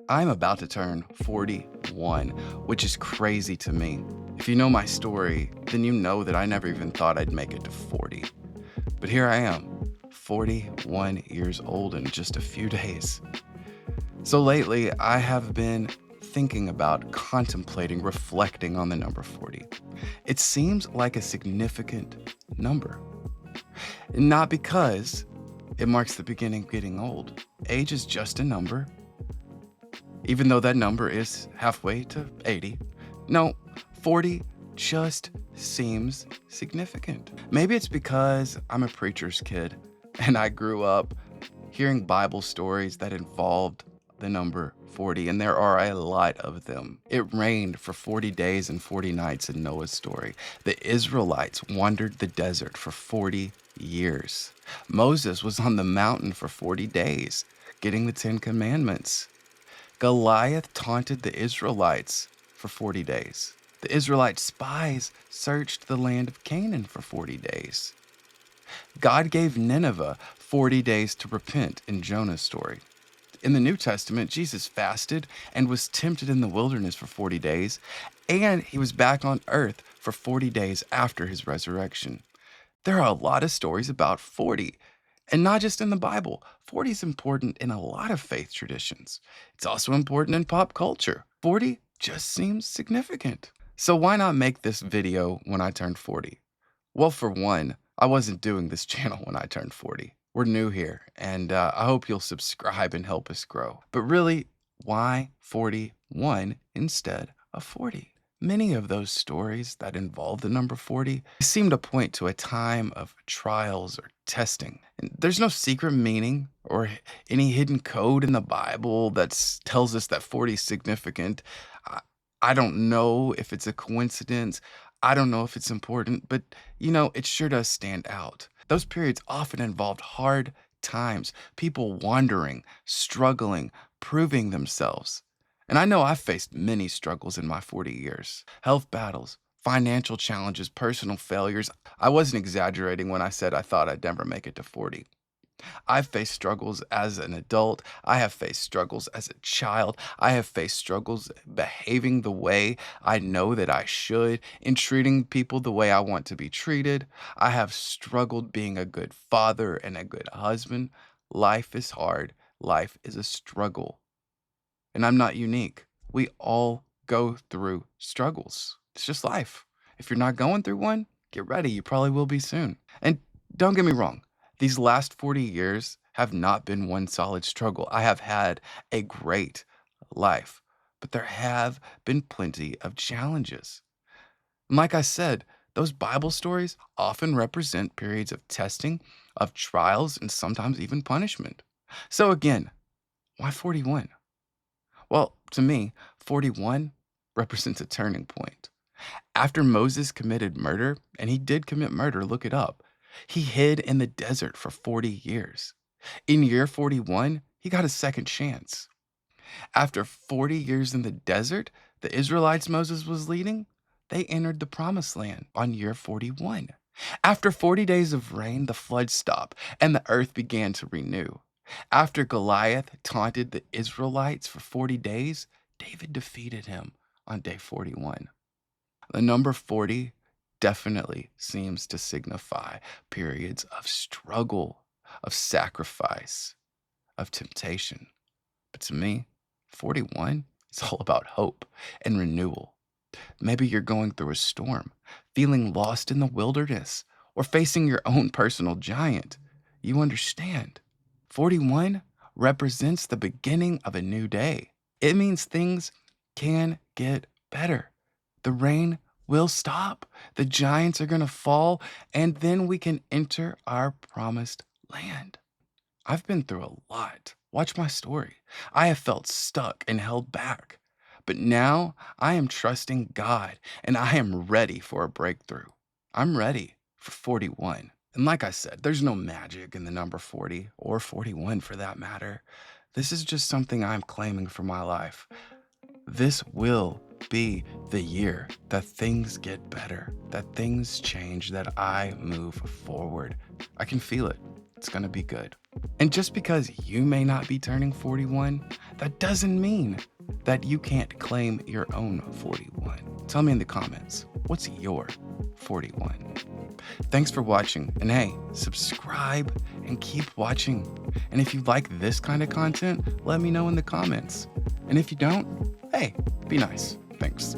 I'm about to turn 41, which is crazy to me. If you know my story, then you know that I never even thought I'd make it to 40. But here I am, 41 years old in just a few days. So lately, I have been thinking about, contemplating, reflecting on the number 40. It seems like a significant number. Not because it marks the beginning of getting old. Age is just a number, even though that number is halfway to 80. No, 40 just seems significant. Maybe it's because I'm a preacher's kid and I grew up hearing Bible stories that involved the number 40, and there are a lot of them. It rained for 40 days and 40 nights in Noah's story. The Israelites wandered the desert for 40 years. Moses was on the mountain for 40 days, getting the 10 Commandments. Goliath taunted the Israelites for 40 days. The Israelite spies searched the land of Canaan for 40 days. God gave Nineveh 40 days to repent in Jonah's story. In the New Testament, Jesus fasted and was tempted in the wilderness for 40 days, and he was back on earth for 40 days after his resurrection. There are a lot of stories about 40, and not just in the Bible. 40 is important in a lot of faith traditions. It's also important in pop culture. 40 just seems significant. So why not make this video when I turned 40? Well, for one, I wasn't doing this channel when I turned 40. We're new here, and I hope you'll subscribe and help us grow. But really, why 41 instead of 40? Many of those stories that involve the number 40 seem to point to a time of trials or testing. And there's no secret meaning or any hidden code in the Bible that tells us that 40 is significant. I don't know if it's a coincidence. I don't know if it's important, but it sure does stand out. Those periods often involved hard times, people wandering, struggling, proving themselves. And I know I've faced many struggles in my 40 years. Health battles, financial challenges, personal failures. I wasn't exaggerating when I said I thought I'd never make it to 40. I've faced struggles as an adult. I have faced struggles as a child. I have faced struggles behaving the way I know that I should, in treating people the way I want to be treated. I have struggled being a good father and a good husband. Life is hard. Life is a struggle. And I'm not unique. We all go through struggles. It's just life. If you're not going through one, get ready. You probably will be soon. And don't get me wrong. These last 40 years have not been one solid struggle. I have had a great life, but there have been plenty of challenges. And like I said, those Bible stories often represent periods of testing, of trials, and sometimes even punishment. So again, why 41? Well, to me, 41 represents a turning point. After Moses committed murder, and he did commit murder, look it up, he hid in the desert for 40 years. In year 41, he got a second chance. After 40 years in the desert, the Israelites Moses was leading, they entered the promised land on year 41. After 40 days of rain, the flood stopped and the earth began to renew. After Goliath taunted the Israelites for 40 days, David defeated him on day 41. The number 40 definitely seems to signify periods of struggle, of sacrifice, of temptation. But to me, 41 is all about hope and renewal. Maybe you're going through a storm, feeling lost in the wilderness, or facing your own personal giant. You understand. 41 represents the beginning of a new day. It means things can get better. The rain will stop. The giants are going to fall, and then we can enter our promised land. I've been through a lot. Watch my story. I have felt stuck and held back. But now I am trusting God, and I am ready for a breakthrough. I'm ready for 41. And like I said, there's no magic in the number 40 or 41 for that matter. This is just something I'm claiming for my life. This will be the year that things get better, that things change, that I move forward. I can feel it. It's going to be good. And just because you may not be turning 41, that doesn't mean that you can't claim your own 41. Tell me in the comments, what's your 41? Thanks for watching, and hey, subscribe and keep watching. And if you like this kind of content, let me know in the comments. And if you don't, hey, be nice. Thanks.